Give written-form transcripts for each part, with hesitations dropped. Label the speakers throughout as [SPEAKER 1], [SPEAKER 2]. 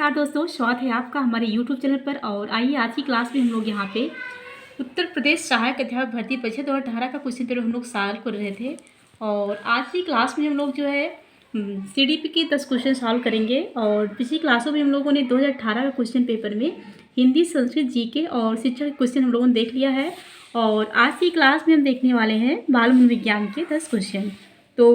[SPEAKER 1] नमस्कार दोस्तों, स्वागत है आपका हमारे YouTube चैनल पर। और आइए आज की क्लास में हम लोग यहाँ पे उत्तर प्रदेश सहायक अध्यापक भर्ती परीक्षा 2018 का क्वेश्चन पेपर हम लोग सॉल्व कर रहे थे। और आज की क्लास में हम लोग जो है CDP के 10 क्वेश्चन सॉल्व करेंगे। और पिछली क्लासों में हम लोगों ने 2018 का क्वेश्चन पेपर में हिंदी, संस्कृत, GK और शिक्षा के क्वेश्चन हम लोगों ने देख लिया है। और आज की क्लास में हम देखने वाले हैं बाल मनोविज्ञान के 10 क्वेश्चन। तो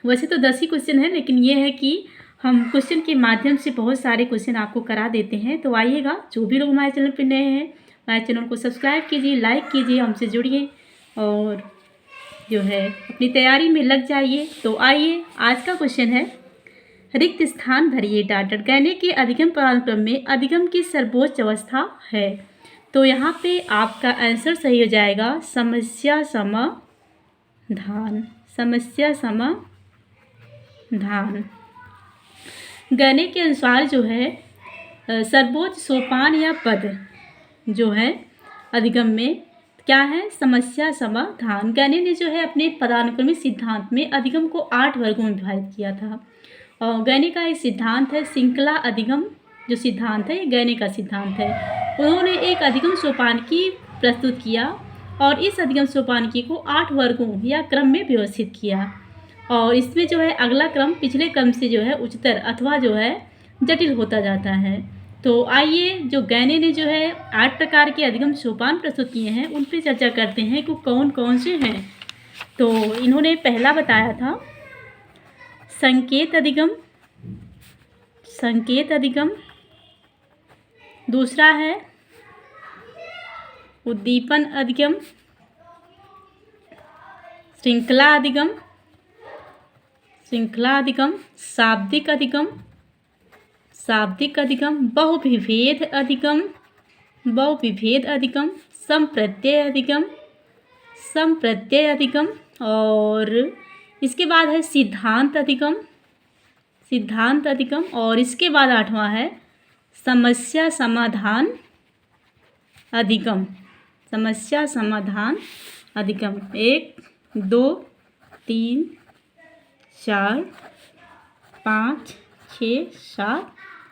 [SPEAKER 1] वैसे तो 10 ही क्वेश्चन है, लेकिन ये है कि हम क्वेश्चन के माध्यम से बहुत सारे क्वेश्चन आपको करा देते हैं। तो आइएगा, जो भी लोग हमारे चैनल पर नए हैं हमारे चैनल को सब्सक्राइब कीजिए, लाइक कीजिए, हमसे जुड़िए और जो है अपनी तैयारी में लग जाइए। तो आइए, आज का क्वेश्चन है रिक्त स्थान भरिए डाटर गहने के अधिगम पदानुक्रम में अधिगम की सर्वोच्च अवस्था है। तो यहाँ पे आपका आंसर सही हो जाएगा समस्या समाधान। समस्या समाधान गहने के अनुसार जो है सर्वोच्च सोपान या पद जो है अधिगम में क्या है, समस्या समाधान। गहने ने जो है अपने पदानुक्रमिक सिद्धांत में अधिगम को 8 वर्गों में विभाजित किया था। और गहने का एक सिद्धांत है श्रृंखला अधिगम। जो सिद्धांत है ये गहने का सिद्धांत है। उन्होंने एक अधिगम सोपानकी प्रस्तुत किया और इस अधिगम सोपानकी को 8 वर्गों या क्रम में व्यवस्थित किया। और इसमें जो है अगला क्रम पिछले क्रम से जो है उच्चतर अथवा जो है जटिल होता जाता है। तो आइए, जो गहने ने जो है 8 प्रकार के अधिगम सोपान प्रस्तुत किए हैं उन पर चर्चा करते हैं कि कौन कौन से हैं। तो इन्होंने पहला बताया था संकेत अधिगम। संकेत अधिगम। दूसरा है उद्दीपन अधिगम। श्रृंखला अधिगम। श्रृंखला अधिगम। शाब्दिक अधिगम। शाब्दिक अधिगम। बहुविभेद अधिगम। बहुविभेद अधिगम। संप्रत्यय अधिगम। संप्रत्यय अधिगम। और इसके बाद है सिद्धांत अधिगम। सिद्धांत अधिगम। और इसके बाद 8वां है समस्या समाधान अधिगम। समस्या समाधान अधिगम। 1 2 3 4 5 6 7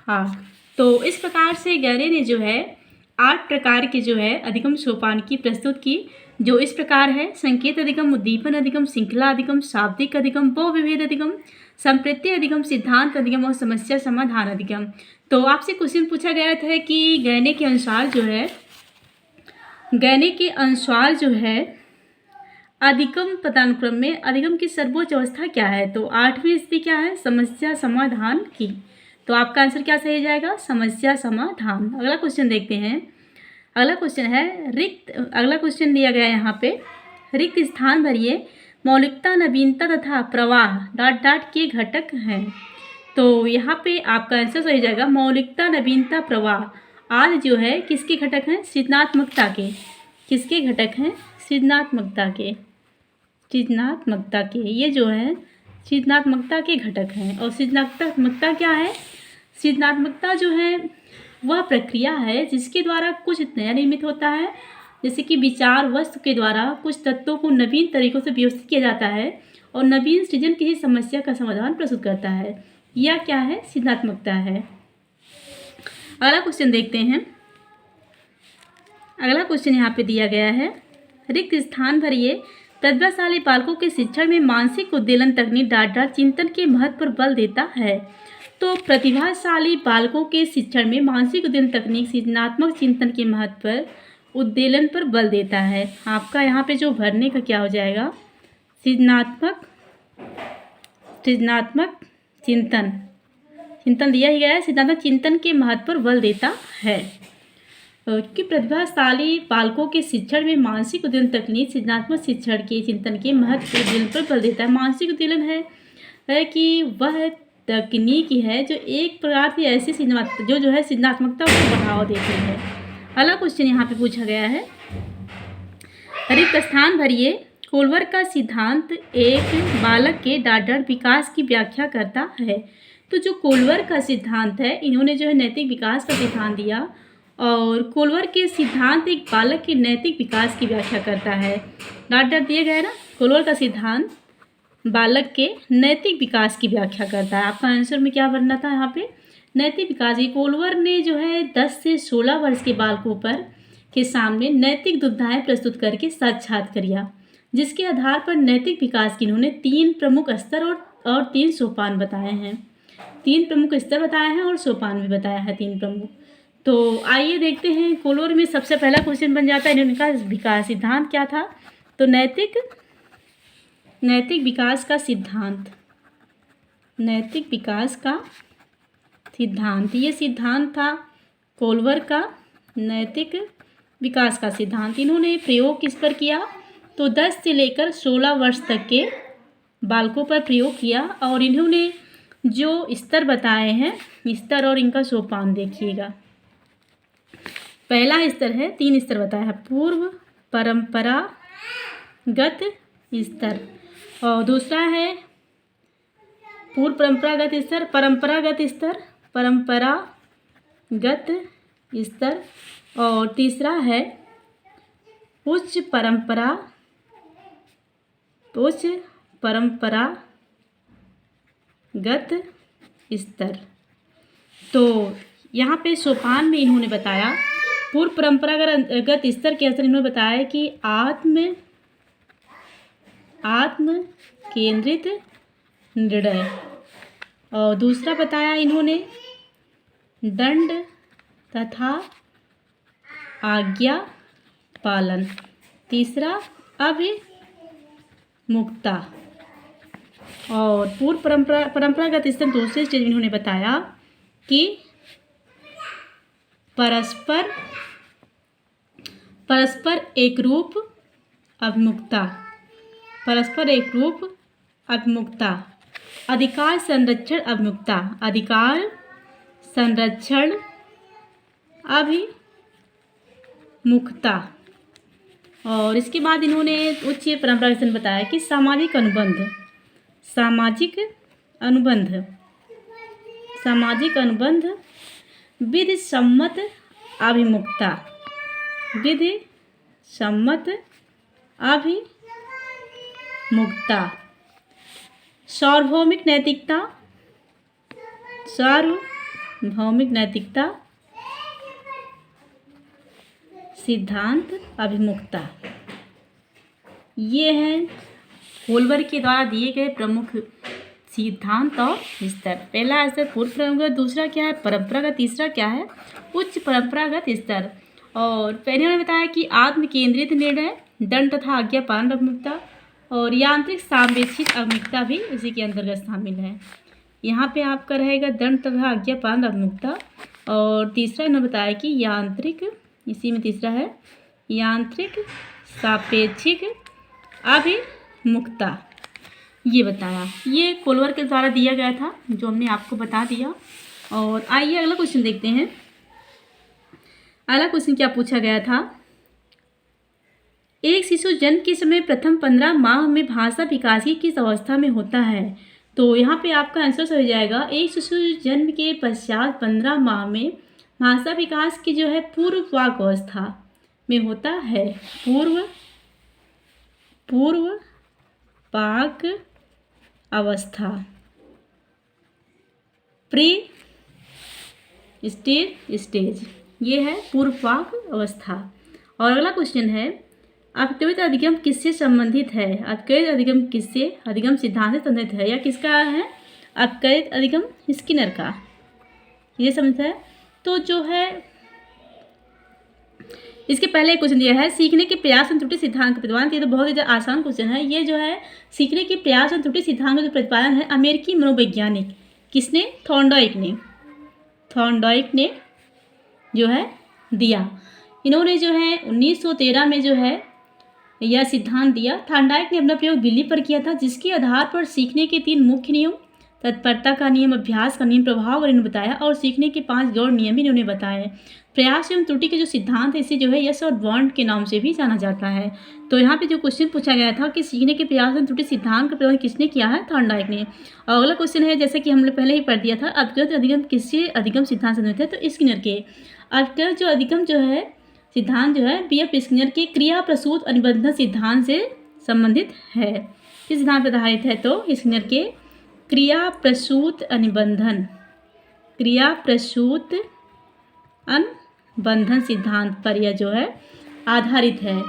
[SPEAKER 1] 8। तो इस प्रकार से गहने ने जो है 8 प्रकार के जो है अधिगम सोपान की प्रस्तुत की, जो इस प्रकार है संकेत अधिगम, उद्दीपन अधिगम, श्रृंखला अधिगम, शाब्दिक अधिगम, बहुविभेद अधिगम, संप्रत्यय अधिगम, सिद्धांत अधिगम और समस्या समाधान अधिगम। तो आपसे क्वेश्चन पूछा गया था कि गहने के अनुसार जो है अधिगम पदानुक्रम में अधिगम की सर्वोच्च अवस्था क्या है। तो 8वीं स्थिति क्या है, समस्या समाधान की। तो आपका आंसर क्या सही जाएगा, समस्या समाधान। अगला क्वेश्चन देखते हैं। अगला क्वेश्चन है अगला क्वेश्चन दिया गया है यहाँ पे, रिक्त स्थान भरिए मौलिकता, नवीनता तथा प्रवाह डॉट डॉट के घटक हैं। तो यहाँ पे आपका आंसर सही जाएगा मौलिकता, नवीनता, प्रवाह आदि जो है किसके घटक हैं, सृजनात्मकता के। किसके घटक हैं, सृजनात्मकता के। सृजनात्मकता के ये जो है सृजनात्मकता के घटक हैं। और सृजनात्मकता क्या है, सृजनात्मकता जो है वह प्रक्रिया है जिसके द्वारा कुछ नया निर्मित होता है, जैसे कि विचार वस्तु के द्वारा कुछ तत्वों को नवीन तरीकों से व्यवस्थित किया जाता है और नवीन सृजन किसी समस्या का समाधान प्रस्तुत करता है। यह क्या है, सृजनात्मकता है। अगला क्वेश्चन देखते हैं। अगला क्वेश्चन यहाँ पे दिया गया है, रिक्त स्थान भरिए प्रतिभाशाली बालकों के शिक्षण में मानसिक उद्वेलन तकनीक डॉट डॉट चिंतन के महत्व पर बल देता है। तो प्रतिभाशाली बालकों के शिक्षण में मानसिक उद्वेलन तकनीक सृजनात्मक चिंतन के महत्व पर उद्वेलन पर बल देता है। आपका यहाँ पे जो भरने का क्या हो जाएगा, सृजनात्मक चिंतन। चिंतन दिया ही गया है, सृजनात्मक चिंतन के महत्व पर बल देता है। कि प्रतिभाशाली बालकों के शिक्षण में मानसिक उद्वेलन तकनीक सृजनात्मक शिक्षण के चिंतन के महत्व उद्वेलन पर बल देता है। मानसिक उद्वेलन है कि वह तकनीक है जो एक प्रकार से ऐसी जो है सृजनात्मकता को बढ़ावा देती है। अगला क्वेश्चन यहाँ पे पूछा गया है, रिक्त स्थान भरिए कोलवर का सिद्धांत एक बालक के डॉट डॉट विकास की व्याख्या करता है। तो जो कोलवर का सिद्धांत है, इन्होंने जो है नैतिक विकास का सिद्धांत दिया और कोलवर के सिद्धांत एक बालक के नैतिक विकास की व्याख्या करता है। डॉट डॉट दिए गए ना, कोलवर का सिद्धांत बालक के नैतिक विकास की व्याख्या करता है। आपका आंसर में क्या बनना था यहाँ पे, नैतिक विकास की कोलवर ने जो है 10 से 16 वर्ष के बालकों पर के सामने नैतिक दुविधाएं प्रस्तुत करके साक्षात्कार किया, जिसके आधार पर नैतिक विकास के इन्होंने 3 प्रमुख स्तर और 3 सोपान बताए हैं। 3 प्रमुख स्तर बताए हैं और सोपान भी बताया है 3 प्रमुख। तो आइए देखते हैं, कोलवर में सबसे पहला क्वेश्चन बन जाता है, इन्होंने कहा विकास सिद्धांत क्या था। तो नैतिक विकास का सिद्धांत, नैतिक विकास का सिद्धांत, ये सिद्धांत था कोलवर का नैतिक विकास का सिद्धांत। इन्होंने प्रयोग किस पर किया, तो 10 से लेकर 16 वर्ष तक के बालकों पर प्रयोग किया और इन्होंने जो स्तर बताए हैं, स्तर और इनका सोपान देखिएगा। पहला स्तर है, 3 स्तर बताया है, पूर्व परंपरागत स्तर, और दूसरा है पूर्व परंपरागत स्तर, परंपरागत स्तर, और तीसरा है उच्च परंपरागत स्तर। तो यहाँ पे सोपान में इन्होंने बताया पूर्व परंपरागत स्तर के असर, इन्होंने बताया कि आत्म केंद्रित निर्णय, और दूसरा बताया इन्होंने दंड तथा आज्ञा पालन, तीसरा अभिमुखता, और पूर्व परंपरागत स्तर दूसरे स्टेज में इन्होंने बताया कि परस्पर एकरूप अभिमुखता, अधिकार संरक्षण अभिमुखता, और इसके बाद इन्होंने उच्च परंपरागत बताया कि सामाजिक अनुबंध विधि सम्मत अभिमुखता, सार्वभौमिक नैतिकता सिद्धांत अभिमुखता। ये हैं कोलवर के द्वारा दिए गए प्रमुख सिद्धांत और स्तर। पहला स्तर पूर्व परंपरागत, दूसरा क्या है परंपरागत, तीसरा क्या है उच्च परंपरागत स्तर। और पहले उन्होंने बताया कि आत्म केंद्रित निर्णय, दंड तथा आज्ञा पालन अभिमुखता, और यांत्रिक सापेक्षिक अभिमुखता भी इसी के अंतर्गत शामिल है। यहाँ पे आपका रहेगा दंड तथा आज्ञा पालन अभिमुखता, और तीसरा इन्होंने बताया कि यांत्रिक, इसी में तीसरा है यांत्रिक सापेक्षिक अभिमुखता, ये बताया। ये कोलवर के द्वारा दिया गया था, जो हमने आपको बता दिया। और आइए अगला क्वेश्चन देखते हैं। अगला क्वेश्चन क्या पूछा गया था, एक शिशु जन्म के समय प्रथम 15 माह में भाषा विकास की किस अवस्था में होता है। तो यहाँ पे आपका आंसर हो जाएगा, एक शिशु जन्म के पश्चात 15 माह में भाषा विकास की जो है पूर्ववाक अवस्था में होता है। पूर्ववाक अवस्था, प्री स्टेज, ये है पूर्ववाक अवस्था। और अगला क्वेश्चन है, अपकृत अधिगम किससे संबंधित है। अपकृत अधिगम किससे, अधिगम सिद्धांत से संबंधित है, या किसका है अपकृत अधिगम, स्किनर का, ये समझता है। तो जो है इसके पहले एक क्वेश्चन दिया है, सीखने के प्रयास और त्रुटि सिद्धांत का प्रतिपादन। ये तो बहुत ही आसान क्वेश्चन है। ये जो है सीखने के प्रयास और त्रुटि सिद्धांत का जो प्रतिपादन है अमेरिकी मनोवैज्ञानिक, किसने, थॉर्नडाइक ने जो है दिया। इन्होंने जो है 1913 में जो है यह सिद्धांत दिया। थॉर्नडाइक ने अपना प्रयोग बिल्ली पर किया था, जिसके आधार पर सीखने के 3 मुख्य नियम, तत्परता का नियम, अभ्यास का नियम, प्रभाव का इन्होंने बताया, और सीखने के 5 गौण नियम भी इन्होंने बताए। प्रयास एवं त्रुटि के जो सिद्धांत है, इसे जो है यश और बॉन्ड के नाम से भी जाना जाता है। तो यहाँ पे जो क्वेश्चन पूछा गया था कि सीखने के प्रयास एवं त्रुटि सिद्धांत का प्रयोग किसने किया है, थॉर्नडाइक ने। और अगला क्वेश्चन है, जैसे कि हमने पहले ही पढ़ दिया था, अपकृत अधिगम किससे अधिगम सिद्धांत संबंधित है, तो स्किनर के। अपकृत जो अधिगम जो है सिद्धांत जो है B.F. स्किनर के क्रिया प्रसूत अनुबंधन सिद्धांत से संबंधित है। किस सिद्धांत पर आधारित है, तो स्किनर के क्रिया प्रसूत अनुबंधन क्रिया प्रसूत अनुबंधन सिद्धांत पर यह जो है आधारित है।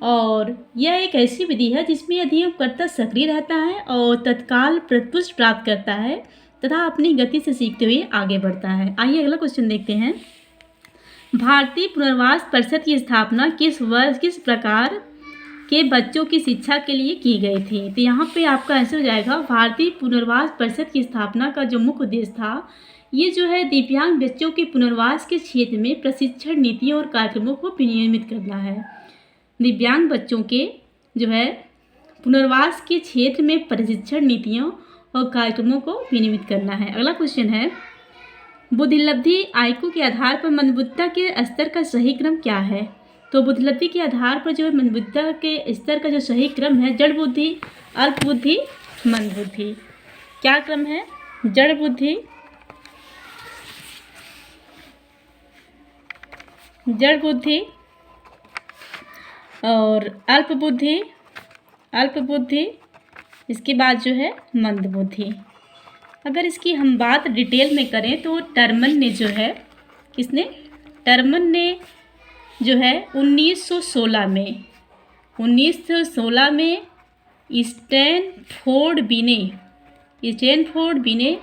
[SPEAKER 1] और यह एक ऐसी विधि है जिसमें अधिगमकर्ता सक्रिय रहता है और तत्काल प्रतिपुष्टि प्राप्त करता है तथा अपनी गति से सीखते हुए आगे बढ़ता है। आइए अगला क्वेश्चन देखते हैं। भारतीय पुनर्वास परिषद की स्थापना किस प्रकार के बच्चों की शिक्षा के लिए की गई थी? तो यहाँ पे आपका आंसर हो जाएगा भारतीय पुनर्वास परिषद की स्थापना का जो मुख्य उद्देश्य था, ये जो है दिव्यांग बच्चों के पुनर्वास के क्षेत्र में प्रशिक्षण नीतियों और कार्यक्रमों को विनियमित करना है। दिव्यांग बच्चों के जो है पुनर्वास के क्षेत्र में प्रशिक्षण नीतियों और कार्यक्रमों को विनियमित करना है। अगला क्वेश्चन है, बुद्धिलब्धि आईक्यू के आधार पर मंदबुद्धिता के स्तर का सही क्रम क्या है? तो बुद्धिलब्धि के आधार पर जो है मंदबुद्धिता के स्तर का जो सही क्रम है, जड़ बुद्धि, अल्प बुद्धि, मंद बुद्धि। क्या क्रम है? जड़ बुद्धि, जड़ बुद्धि और अल्प बुद्धि, अल्प बुद्धि, इसके बाद जो है मंद बुद्धि। अगर इसकी हम बात डिटेल में करें तो टर्मन ने जो है, किसने? टर्मन ने जो है 1916 में स्टैनफोर्ड बिने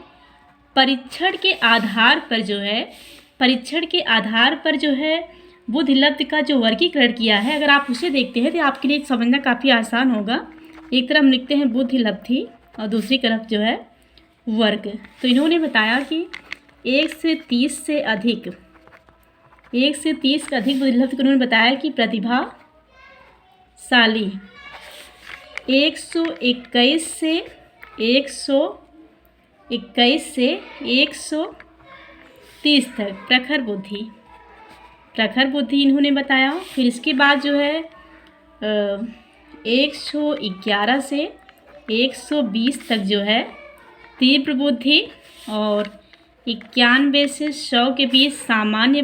[SPEAKER 1] परीक्षण के आधार पर जो है बुद्धिलब्धि का जो वर्गीकरण किया है। अगर आप उसे देखते हैं तो आपके लिए समझना काफ़ी आसान होगा। एक तरफ हम लिखते हैं बुद्धिलब्धि और दूसरी तरफ जो है वर्ग। तो इन्होंने बताया कि 1 से 30 से अधिक बुद्धिलब्धि को उन्होंने बताया कि प्रतिभाशाली 121 से 130 तक प्रखर बुद्धि इन्होंने बताया। फिर इसके बाद जो है 111 से 120 तक जो है तीव्र बुद्धि और 91 से 100 के बीच सामान्य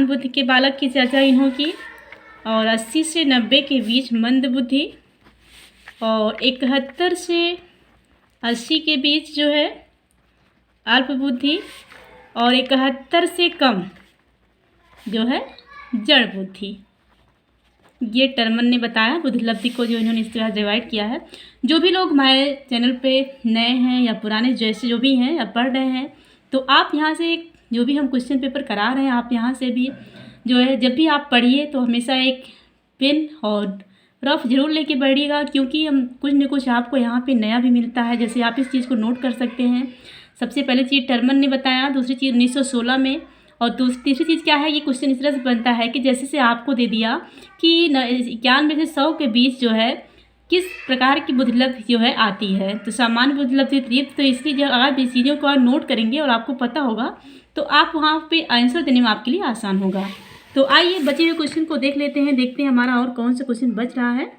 [SPEAKER 1] बुद्धि के बालक की चर्चा इन्हों की। और 80 से 90 के बीच मंद बुद्धि और 71 से 80 के बीच जो है अल्प बुद्धि और 71 से कम जो है जड़ बुद्धि। ये टर्मन ने बताया बुद्धिलब्धि को, जो इन्होंने इस तरह डिवाइड किया है। जो भी लोग हमारे चैनल पे नए हैं या पुराने जैसे जो भी हैं या पढ़ रहे हैं, तो आप यहाँ से जो भी हम क्वेश्चन पेपर करा रहे हैं, आप यहाँ से भी जो है जब भी आप पढ़िए तो हमेशा एक पेन और रफ ज़रूर लेके बढ़िएगा, क्योंकि हम कुछ न कुछ आपको यहाँ पे नया भी मिलता है। जैसे आप इस चीज़ को नोट कर सकते हैं। सबसे पहले चीज़ टर्मन ने बताया, दूसरी चीज़ 1916 में, और तीसरी चीज़ क्या है, ये क्वेश्चन इस तरह से बनता है कि जैसे से आपको दे दिया कि 91 से 100 के बीच जो है किस प्रकार की बुद्धिलब्धि जो है आती है। तो सामान्य बुद्धिलब्धि, तीव्र। तो इसलिए जब आप इस चीज़ों को नोट करेंगे और आपको पता होगा तो आप वहाँ पे आंसर देने में आपके लिए आसान होगा। तो आइए बचे हुए क्वेश्चन को देख लेते हैं, देखते हैं हमारा और कौन सा क्वेश्चन बच रहा है।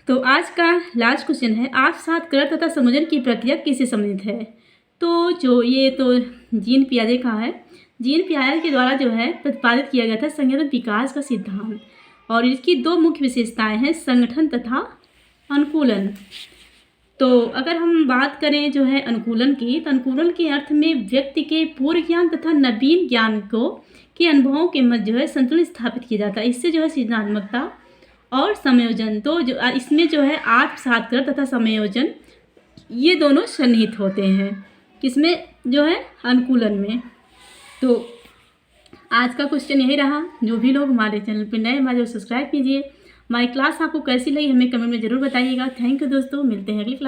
[SPEAKER 1] तो आज का लास्ट क्वेश्चन है, आत्मसात तथा संयोजन की प्रक्रिया किससे संबंधित है? तो जो ये तो जीन पियाजे का है। जीन पियाजे के द्वारा जो है प्रतिपादित किया गया था संयोजन विकास का सिद्धांत, और इसकी दो मुख्य विशेषताएं हैं, संगठन तथा अनुकूलन। तो अगर हम बात करें जो है अनुकूलन की, तो अनुकूलन के अर्थ में व्यक्ति के पूर्व ज्ञान तथा नवीन ज्ञान के अनुभवों के मध्य जो है संतुलन स्थापित किया जाता है। इससे जो है सृजनात्मकता और संयोजन, तो जो इसमें जो है आत्मसात तथा संयोजन ये दोनों सन्निहित होते हैं, किसमें जो है अनुकूलन में। तो आज का क्वेश्चन यही रहा। जो भी लोग हमारे चैनल पर नए हमारे सब्सक्राइब कीजिए। हमारी क्लास आपको कैसी लगी हमें कमेंट में ज़रूर बताइएगा। थैंक यू दोस्तों, मिलते हैं अगली क्लास।